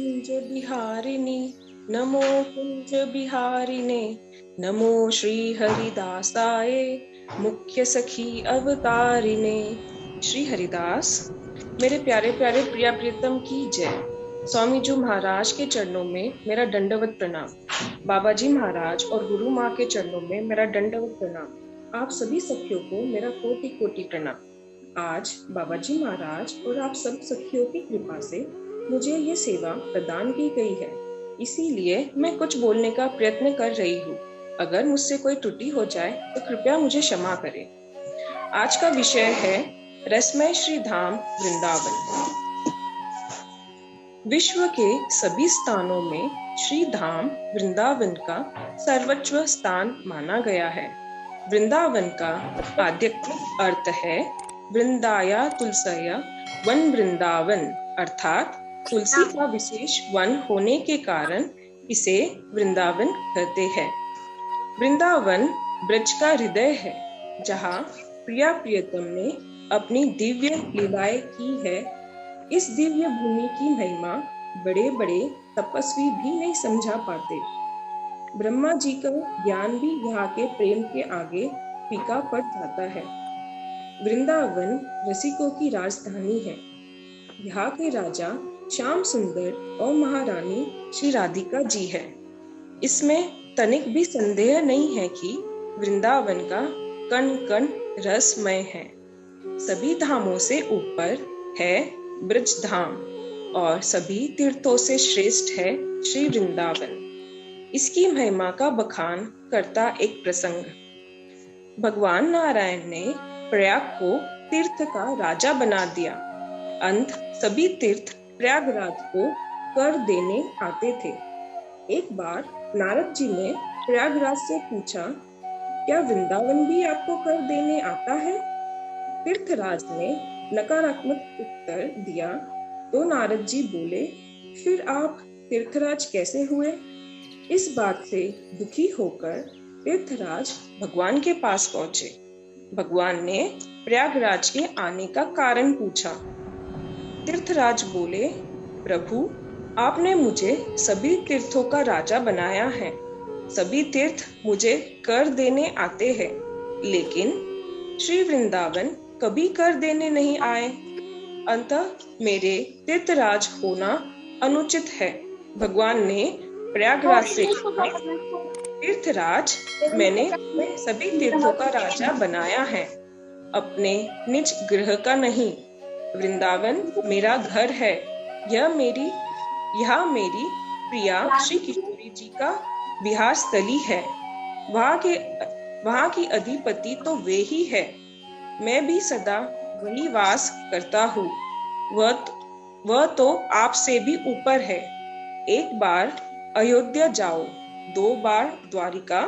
कुंज बिहारिणी, नमो कुंज बिहारिणे, नमो श्री हरिदासाय मुख्य सखी अवतारिणे। श्री हरिदास, मेरे प्यारे प्यारे प्रिया प्रियतम की जय। स्वामी जी महाराज के चरणों में मेरा दंडवत प्रणाम। बाबा जी महाराज और गुरु माँ के चरणों में मेरा दंडवत प्रणाम। आप सभी सखियों को मेरा कोटि कोटि प्रणाम। आज बाबा जी महाराज और आप सब सखियों की कृपा से मुझे ये सेवा प्रदान की गई है, इसीलिए मैं कुछ बोलने का प्रयत्न कर रही हूँ। अगर मुझसे कोई त्रुटि हो जाए तो कृपया मुझे क्षमा करें। आज का विषय है रसमय श्री धाम वृंदावन। विश्व के सभी स्थानों में श्री धाम वृंदावन का सर्वोच्च स्थान माना गया है। वृंदावन का आध्यात्मिक अर्थ है वृंदाया तुलसया वन वृंदावन, अर्थात तुलसी का विशेष वन होने के कारण इसे वृंदावन कहते हैं। वृंदावन ब्रज का हृदय है, जहाँ प्रिया प्रियतम ने अपनी दिव्य लीलाएं की है। इस दिव्य भूमि की महिमा बड़े बड़े तपस्वी भी नहीं समझा पाते। ब्रह्मा जी का ज्ञान भी यहाँ के प्रेम के आगे फीका पड़ जाता है। वृंदावन रसिकों की राजधानी है। यहाँ के राजा श्याम सुंदर और महारानी श्री राधिका जी है। इसमें तनिक भी संदेह नहीं है कि वृंदावन का कण कण रसमय है। सभी धामों से ऊपर है ब्रज धाम और सभी तीर्थों से श्रेष्ठ है श्री वृंदावन। इसकी महिमा का बखान करता एक प्रसंग। भगवान नारायण ने प्रयाग को तीर्थ का राजा बना दिया। अंत सभी तीर्थ प्रयागराज को कर देने आते थे। एक बार नारद जी ने प्रयागराज से पूछा, क्या वृंदावन भी आपको कर देने आता है? तीर्थराज ने नकारात्मक उत्तर दिया तो नारद जी बोले, फिर आप तीर्थराज कैसे हुए? इस बात से दुखी होकर तीर्थराज भगवान के पास पहुंचे। भगवान ने प्रयागराज के आने का कारण पूछा। तीर्थराज बोले, प्रभु, आपने मुझे सभी तीर्थों का राजा बनाया है। सभी तीर्थ मुझे कर देने आते हैं, लेकिन श्री वृंदावन कभी कर देने नहीं आए। अतः मेरे तीर्थराज होना अनुचित है। भगवान ने प्रयागराज से तीर्थराज, मैंने सभी तीर्थों का राजा बनाया है, अपने निज गृह का नहीं। वृंदावन मेरा घर है। यह मेरी प्रिया श्री किशोरी जी का विहार स्थली है। वहाँ की अधिपति तो वे ही है। मैं भी सदा वही वास करता हूँ। वह तो आपसे भी ऊपर है। एक बार अयोध्या जाओ, 2 बार द्वारिका,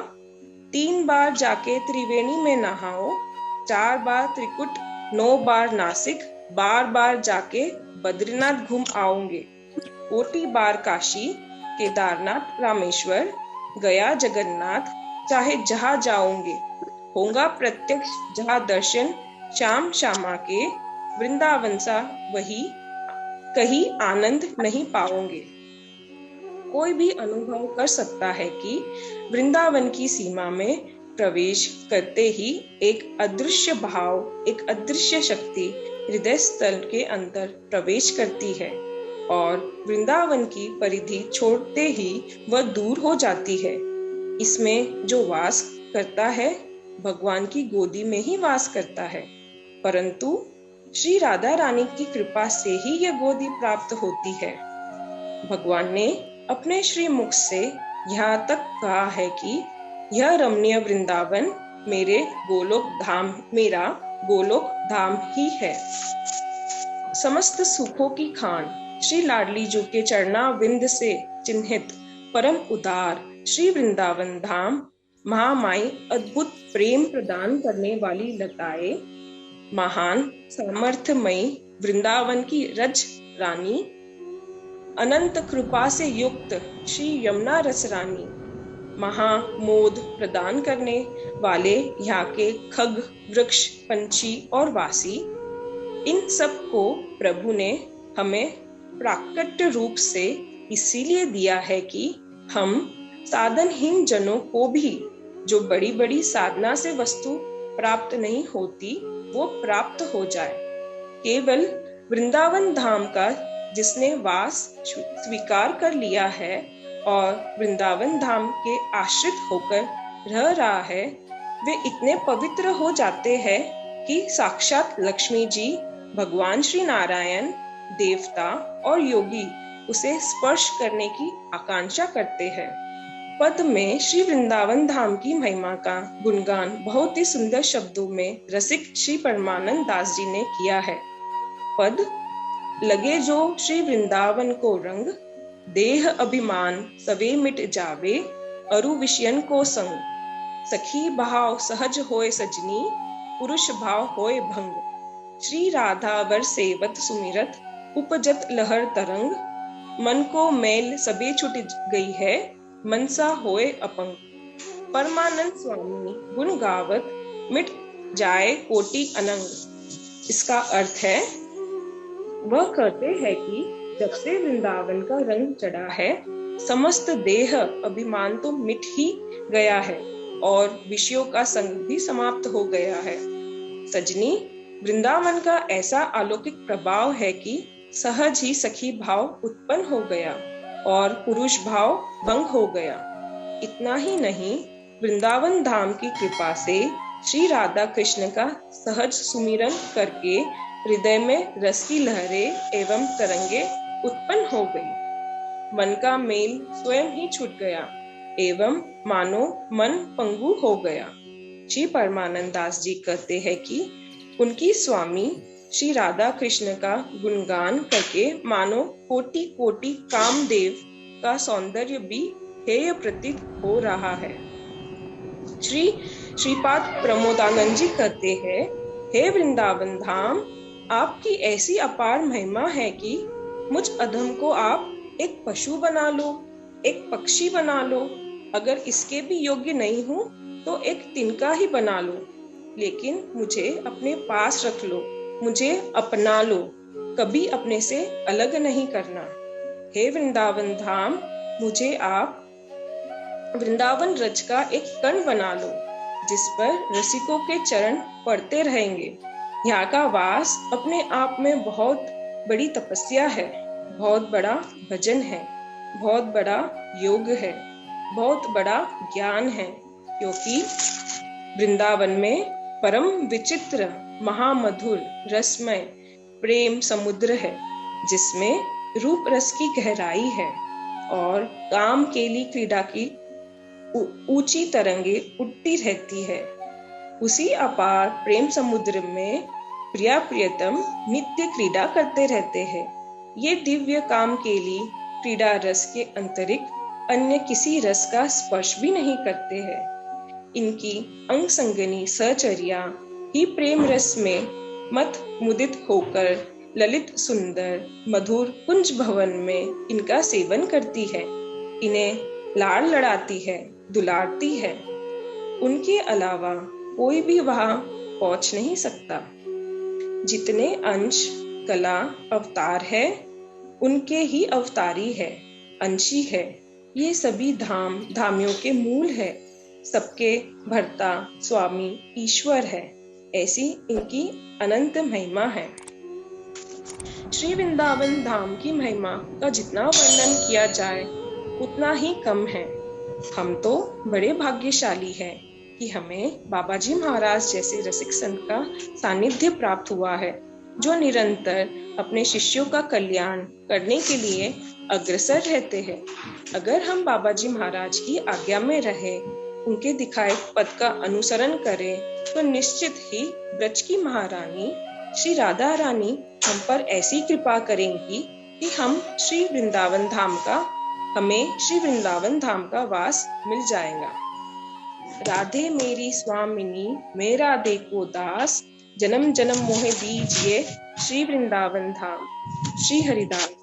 3 बार जाके त्रिवेणी में नहाओ, 4 बार त्रिकुट, 9 बार नासिक, 12 बार जाके बद्रीनाथ घूम आओगे, 40 बार काशी, केदारनाथ, रामेश्वर, गया, जगन्नाथ, चाहे जहाँ जाओगे होगा प्रत्यक्ष जहाँ दर्शन श्याम श्यामा के। वृंदावन सा वही कहीं आनंद नहीं पाओगे। कोई भी अनुभव कर सकता है कि वृंदावन की सीमा में प्रवेश करते ही एक अदृश्य भाव, एक अदृश्य शक्ति हृदय स्थल के अंदर प्रवेश करती है और वृंदावन की परिधि छोड़ते ही वह दूर हो जाती है। इसमें जो वास करता है भगवान की गोदी में ही वास करता है, परंतु श्री राधा रानी की कृपा से ही यह गोदी प्राप्त होती है। भगवान ने अपने श्री मुख से यहाँ तक कहा है कि यह रमणीय वृंदावन मेरा गोलोक धाम ही है। समस्त सुखों की खान श्री लाडली जी के चरणाविंद से चिन्हित परम उदार श्री वृंदावन धाम महामाई अद्भुत प्रेम प्रदान करने वाली लताएं, महान सामर्थ्यमयी वृंदावन की रज रानी, अनंत कृपा से युक्त श्री यमुना रस रानी, महामोद प्रदान करने वाले यहाँ के खग, वृक्ष, पंछी और वासी, इन सब को प्रभु ने हमें प्राकट्य रूप से इसीलिए दिया है कि हम साधनहीन जनों को भी जो बड़ी बड़ी साधना से वस्तु प्राप्त नहीं होती वो प्राप्त हो जाए। केवल वृंदावन धाम का जिसने वास स्वीकार कर लिया है और वृंदावन धाम के आश्रित होकर रह रहा है, वे इतने पवित्र हो जाते हैं कि साक्षात लक्ष्मी जी, भगवान श्री नारायण, देवता और योगी उसे स्पर्श करने की आकांक्षा करते हैं। पद में श्री वृंदावन धाम की महिमा का गुणगान बहुत ही सुंदर शब्दों में रसिक श्री परमानंद दास जी ने किया है। पद लगे जो श्री वृंदावन को रंग, देह अभिमान सवे मिट जावे, अरु विषयन को संग, सखी भाव सहज होए सजनी, पुरुष भाव होए भंग, श्री राधा वर सेवत सुमिरत, उपजत लहर तरंग, मन को मैल सबे छुट गई है, मनसा होए अपंग, परमानंद स्वामी गुण गावत, मिट जाए कोटि अनंग। इसका अर्थ है, वह कहते हैं कि जब से वृंदावन का रंग चढ़ा है, समस्त देह अभिमान तो मिट ही गया है और विषयों का संग भी समाप्त हो गया है। सजनी, वृंदावन का ऐसा अलौकिक प्रभाव है कि सहज ही सखी भाव उत्पन्न हो गया और पुरुष भाव भंग हो गया। इतना ही नहीं, वृंदावन धाम की कृपा से श्री राधा कृष्ण का सहज सुमिरन करके हृदय में रस की लहरें एवं तरंगे उत्पन्न हो गई। मन का मेल स्वयं ही छूट गया एवं मानो मन पंगु हो गया। श्री परमानंद दास जी कहते हैं कि उनकी स्वामी श्री राधा कृष्ण का गुणगान करके मानो कोटि कोटि कामदेव का सौंदर्य भी हेय प्रतीत हो रहा है। श्रीपाद प्रमोदानंद जी कहते हैं, हे वृंदावन धाम, आपकी ऐसी अपार महिमा है कि मुझ अधम को आप एक पशु बना लो, एक पक्षी बना लो, अगर इसके भी योग्य नहीं हूँ तो एक तिनका ही बना लो, लेकिन मुझे अपने पास रख लो, मुझे अपना लो, कभी अपने से अलग नहीं करना। हे वृंदावन धाम, मुझे आप वृंदावन रज का एक कण बना लो, जिस पर रसिकों के चरण पड़ते रहेंगे। यहाँ का वास अपने आप में बहुत बड़ी तपस्या है, बहुत बड़ा भजन है, बहुत बड़ा योग है, बहुत बड़ा ज्ञान है, क्योंकि वृंदावन में परम विचित्र महामधुर रसमय प्रेम समुद्र है, जिसमें रूप रस की गहराई है और काम केली क्रीड़ा की ऊंची तरंगे उठती रहती है। उसी अपार प्रेम समुद्र में प्रिया प्रियतम नित्य क्रीड़ा करते रहते हैं। ये दिव्य काम केली क्रीड़ा रस के अंतरिक्त अन्य किसी रस का स्पर्श भी नहीं करते हैं। इनकी अंग संगनी सहचर्या ही प्रेम रस में मत मुदित होकर ललित सुंदर मधुर कुंज भवन में इनका सेवन करती है, इन्हें लाड़ लड़ाती है, दुलारती है। उनके अलावा कोई भी वहां पहुंच नहीं सकता। जितने अंश कला अवतार है, उनके ही अवतारी है, अंशी है। ये सभी धाम धामियों के मूल है, सबके भर्ता स्वामी ईश्वर है। ऐसी इनकी अनंत महिमा है। श्री वृंदावन धाम की महिमा का जितना वर्णन किया जाए उतना ही कम है। हम तो बड़े भाग्यशाली हैं कि हमें बाबा जी महाराज जैसे रसिक संत का सानिध्य प्राप्त हुआ है, जो निरंतर अपने शिष्यों का कल्याण करने के लिए अग्रसर रहते हैं। अगर हम बाबा जी महाराज की आज्ञा में रहे, उनके दिखाए पद का अनुसरण करें, तो निश्चित ही ब्रज की महारानी श्री राधा रानी हम पर ऐसी कृपा करेंगी कि हमें श्री वृंदावन धाम का वास मिल जाएगा। राधे मेरी स्वामिनी, मेरा देखो दास, जन्म जन्म मोहे दीजिए श्री वृंदावन धाम। श्री हरिदास।